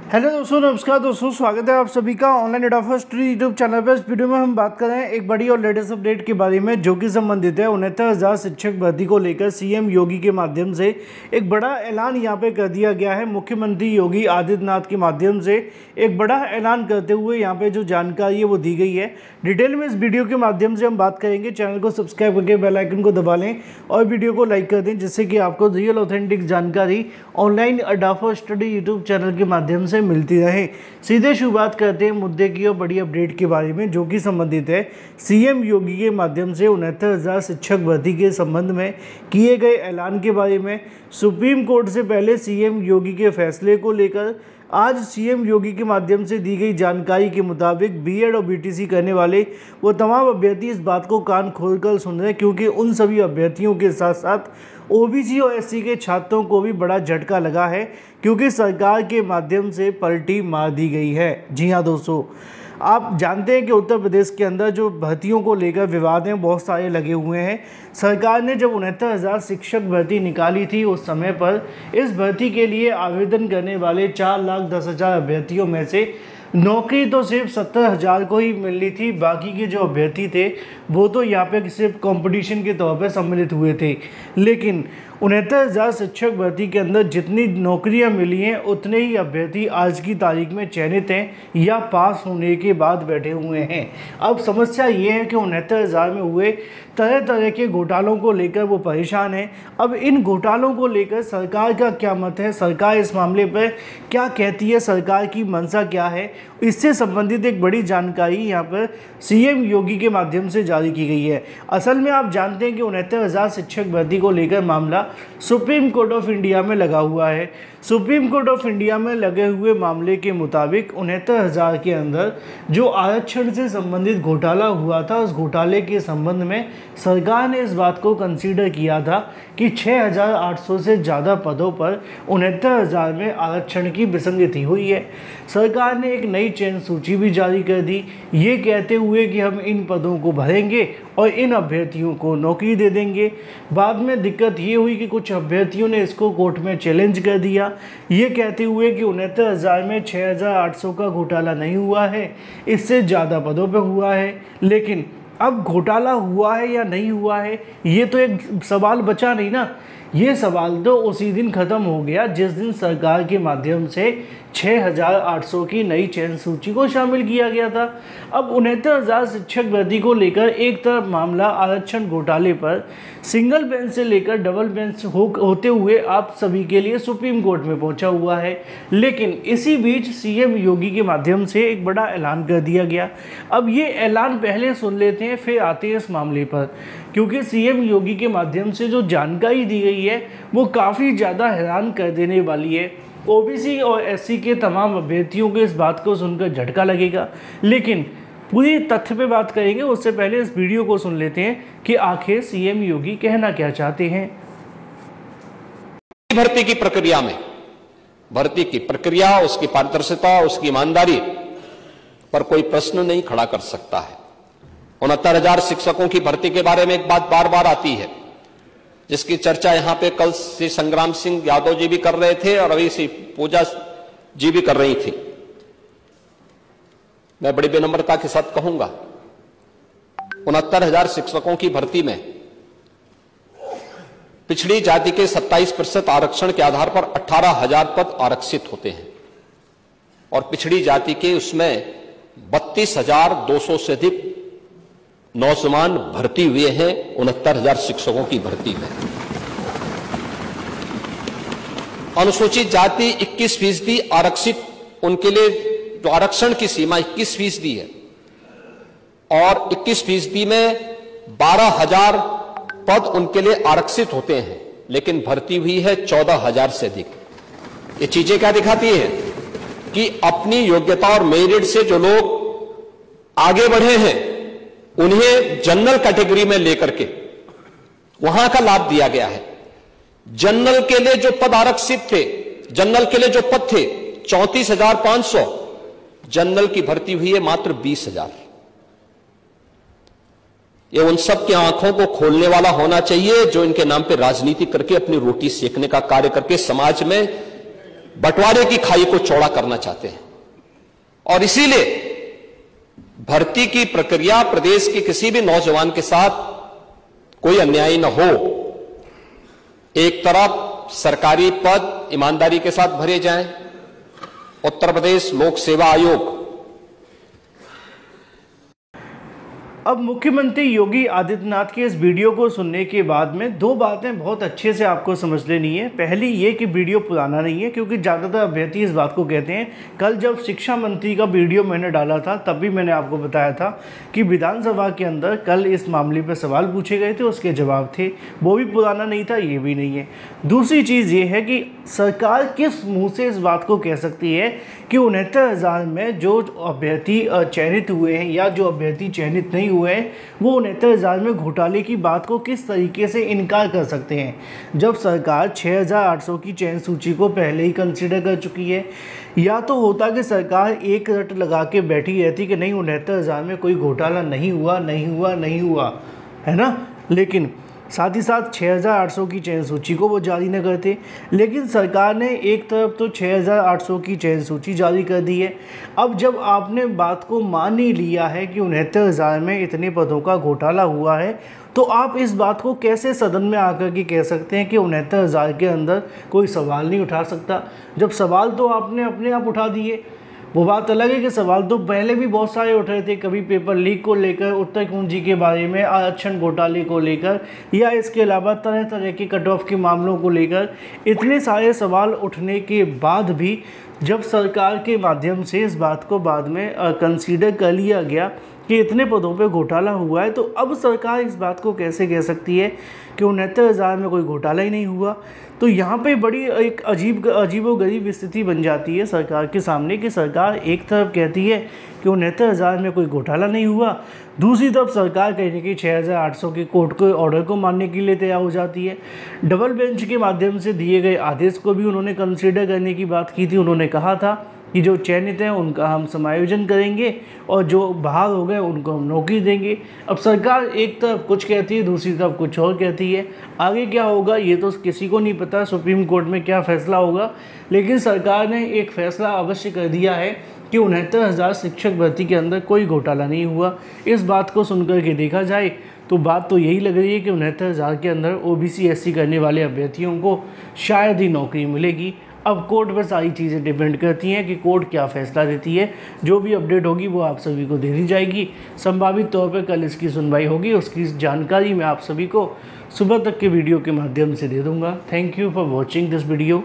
Hello दोस्तों, नमस्कार दोस्तों, स्वागत है आप सभी का online data for study YouTube channel पर। इस वीडियो में हम बात कर रहे हैं एक बड़ी और लेटेस्ट अपडेट के बारे में, जो कि संबंधित है 69,000 शिक्षक भर्ती को लेकर सीएम योगी के माध्यम से एक बड़ा ऐलान यहां पे कर दिया गया है। मुख्यमंत्री योगी आदित्यनाथ के माध्यम से एक बड़ा ऐलान करते हुए यहाँ पे जो जानकारी है वो दी गई है। डिटेल में इस वीडियो के माध्यम से हम बात करेंगे। चैनल को सब्सक्राइब करके बेल आइकन को दबा लें और वीडियो को लाइक कर दें, जिससे कि आपको रियल ऑथेंटिक जानकारी online data for study YouTube channel के माध्यम से मिलती रहे। सीधे शुरुआत करते हैं मुद्दे की और बड़ी अपडेट के बारे में, जो कि संबंधित है सीएम योगी के माध्यम से 69,000 शिक्षक भर्ती के संबंध में किए गए ऐलान के बारे में। सुप्रीम कोर्ट से पहले सीएम योगी के फैसले को लेकर आज सीएम योगी के माध्यम से दी गई जानकारी के मुताबिक बीएड और बीटीसी करने वाले वो तमाम अभ्यर्थी इस बात को कान खोलकर सुन रहे हैं, क्योंकि उन सभी अभ्यर्थियों के साथ साथ ओबीसी और एससी के छात्रों को भी बड़ा झटका लगा है, क्योंकि सरकार के माध्यम से पलटी मार दी गई है। जी हाँ दोस्तों, आप जानते हैं कि उत्तर प्रदेश के अंदर जो भर्तियों को लेकर विवाद हैं बहुत सारे लगे हुए हैं। सरकार ने जब 69,000 शिक्षक भर्ती निकाली थी, उस समय पर इस भर्ती के लिए आवेदन करने वाले 4,10,000 अभ्यर्थियों में से नौकरी तो सिर्फ 70,000 को ही मिलनी थी। बाकी के जो अभ्यर्थी थे वो तो यहाँ पे सिर्फ कंपटीशन के तौर पे सम्मिलित हुए थे। लेकिन 69,000 शिक्षक भर्ती के अंदर जितनी नौकरियां मिली हैं, उतने ही अभ्यर्थी आज की तारीख में चयनित हैं या पास होने के बाद बैठे हुए हैं। अब समस्या ये है कि 69,000 में हुए तरह तरह के घोटालों को लेकर वो परेशान हैं। अब इन घोटालों को लेकर सरकार का क्या मत है, सरकार इस मामले पर क्या कहती है, सरकार की मंशा क्या है, इससे संबंधित एक बड़ी जानकारी यहाँ पर सीएम योगी के माध्यम से जारी की गई है। असल में आप जानते हैं कि 69,000 शिक्षक भर्ती को लेकर मामला सुप्रीम कोर्ट ऑफ इंडिया में लगा हुआ है। सुप्रीम कोर्ट ऑफ इंडिया में लगे हुए मामले के मुताबिक 69,000 के अंदर जो आरक्षण से संबंधित घोटाला हुआ था, उस घोटाले के संबंध में सरकार ने इस बात को कंसीडर किया था कि 6,800 से ज़्यादा पदों पर 69,000 में आरक्षण की विसंगति हुई है। सरकार ने एक नई चयन सूची भी जारी कर दी, ये कहते हुए कि हम इन पदों को भरेंगे और इन अभ्यर्थियों को नौकरी दे देंगे। बाद में दिक्कत ये हुई कि कुछ अभ्यर्थियों ने इसको कोर्ट में चैलेंज कर दिया, ये कहते हुए कि 69,000 में 6,800 का घोटाला नहीं हुआ है, इससे ज़्यादा पदों पर हुआ है। लेकिन अब घोटाला हुआ है या नहीं हुआ है, ये तो एक सवाल बचा नहीं ना। ये सवाल तो उसी दिन ख़त्म हो गया जिस दिन सरकार के माध्यम से 6,800 की नई चयन सूची को शामिल किया गया था। अब 69,000 शिक्षक भर्ती को लेकर एक तरफ मामला आरक्षण घोटाले पर सिंगल बेंच से लेकर डबल बेंच होते हुए आप सभी के लिए सुप्रीम कोर्ट में पहुंचा हुआ है। लेकिन इसी बीच सीएम योगी के माध्यम से एक बड़ा ऐलान कर दिया गया। अब ये ऐलान पहले सुन लेते हैं, फिर आते हैं इस मामले पर, क्योंकि सीएम योगी के माध्यम से जो जानकारी दी गई है वो काफ़ी ज़्यादा हैरान कर देने वाली है। ओबीसी और एससी के तमाम अभ्यर्थियों को इस बात को सुनकर झटका लगेगा। लेकिन पूरी तथ्य पे बात करेंगे, उससे पहले इस वीडियो को सुन लेते हैं कि आखिर सीएम योगी कहना क्या चाहते हैं। भर्ती की प्रक्रिया में, भर्ती की प्रक्रिया, उसकी पारदर्शिता, उसकी ईमानदारी पर कोई प्रश्न नहीं खड़ा कर सकता है। 69,000 शिक्षकों की भर्ती के बारे में एक बात बार बार आती है, जिसकी चर्चा यहां पे कल श्री संग्राम सिंह यादव जी भी कर रहे थे और अभी श्री पूजा जी भी कर रही थी। मैं बड़ी विनम्रता के साथ कहूंगा, 69,000 शिक्षकों की भर्ती में पिछड़ी जाति के 27% आरक्षण के आधार पर 18,000 पद आरक्षित होते हैं और पिछड़ी जाति के उसमें 32,200 से अधिक नौजवान भर्ती हुए हैं 69,000 शिक्षकों की भर्ती में। अनुसूचित जाति 21% आरक्षित, उनके लिए जो आरक्षण की सीमा 21% है और 21% में 12,000 पद उनके लिए आरक्षित होते हैं, लेकिन भर्ती हुई है 14,000 से अधिक। ये चीजें क्या दिखाती है कि अपनी योग्यता और मेरिट से जो लोग आगे बढ़े हैं उन्हें जनरल कैटेगरी में लेकर के वहां का लाभ दिया गया है। जनरल के लिए जो पद आरक्षित थे, जनरल के लिए जो पद थे 34,500, जनरल की भर्ती हुई है मात्र 20,000। ये उन सब की आंखों को खोलने वाला होना चाहिए जो इनके नाम पे राजनीति करके अपनी रोटी सेकने का कार्य करके समाज में बंटवारे की खाई को चौड़ा करना चाहते हैं। और इसीलिए भर्ती की प्रक्रिया प्रदेश के किसी भी नौजवान के साथ कोई अन्याय न हो। एक तरफ सरकारी पद ईमानदारी के साथ भरे जाएं, उत्तर प्रदेश लोक सेवा आयोग। अब मुख्यमंत्री योगी आदित्यनाथ के इस वीडियो को सुनने के बाद में दो बातें बहुत अच्छे से आपको समझ लेनी है। पहली ये कि वीडियो पुराना नहीं है, क्योंकि ज़्यादातर अभ्यर्थी इस बात को कहते हैं। कल जब शिक्षा मंत्री का वीडियो मैंने डाला था तब भी मैंने आपको बताया था कि विधानसभा के अंदर कल इस मामले पर सवाल पूछे गए थे, उसके जवाब थे, वो भी पुराना नहीं था, ये भी नहीं है। दूसरी चीज़ ये है कि सरकार किस मुँह से इस बात को कह सकती है कि 69,000 में जो अभ्यर्थी चयनित हुए हैं या जो अभ्यर्थी चयनित नहीं हुए हैं वो 69,000 में घोटाले की बात को किस तरीके से इनकार कर सकते हैं, जब सरकार 6,800 की चयन सूची को पहले ही कंसीडर कर चुकी है। या तो होता कि सरकार एक रट लगा के बैठी रहती कि नहीं 69,000 में कोई घोटाला नहीं हुआ, है ना, लेकिन साथ ही साथ 6,800 की चयन सूची को वो जारी न करते। लेकिन सरकार ने एक तरफ तो 6,800 की चयन सूची जारी कर दी है। अब जब आपने बात को मान ही लिया है कि 69,000 में इतने पदों का घोटाला हुआ है, तो आप इस बात को कैसे सदन में आकर के कह सकते हैं कि 69,000 के अंदर कोई सवाल नहीं उठा सकता, जब सवाल तो आपने अपने आप उठा दिए। वो बात अलग है कि सवाल तो पहले भी बहुत सारे उठ रहे थे, कभी पेपर लीक को लेकर, उत्तर कुंजी के बारे में, आरक्षण घोटाले को लेकर, या इसके अलावा तरह तरह के कट ऑफ के मामलों को लेकर। इतने सारे सवाल उठने के बाद भी जब सरकार के माध्यम से इस बात को बाद में कंसीडर कर लिया गया कि इतने पदों पे घोटाला हुआ है, तो अब सरकार इस बात को कैसे कह सकती है कि 69,000 में कोई घोटाला ही नहीं हुआ। तो यहाँ पे बड़ी एक अजीबोगरीब स्थिति बन जाती है सरकार के सामने कि सरकार एक तरफ कहती है कि 69,000 में कोई घोटाला नहीं हुआ, दूसरी तरफ सरकार कहने की 6,800 के कोर्ट के ऑर्डर को मानने के लिए तैयार हो जाती है। डबल बेंच के माध्यम से दिए गए आदेश को भी उन्होंने कंसीडर करने की बात की थी। उन्होंने कहा था कि जो चयनित हैं उनका हम समायोजन करेंगे और जो बाहर हो गए उनको हम नौकरी देंगे। अब सरकार एक तरफ कुछ कहती है, दूसरी तरफ कुछ और कहती है। आगे क्या होगा ये तो किसी को नहीं पता, सुप्रीम कोर्ट में क्या फैसला होगा, लेकिन सरकार ने एक फैसला अवश्य कर दिया है कि 69,000 शिक्षक भर्ती के अंदर कोई घोटाला नहीं हुआ। इस बात को सुनकर के देखा जाए तो बात तो यही लग रही है कि 69,000 के अंदर OBC SC करने वाले अभ्यर्थियों को शायद ही नौकरी मिलेगी। अब कोर्ट पर सारी चीज़ें डिपेंड करती हैं कि कोर्ट क्या फ़ैसला देती है। जो भी अपडेट होगी वो आप सभी को दे दी जाएगी। संभावित तौर पर कल इसकी सुनवाई होगी, उसकी जानकारी मैं आप सभी को सुबह तक के वीडियो के माध्यम से दे दूंगा। Thank you for watching this video.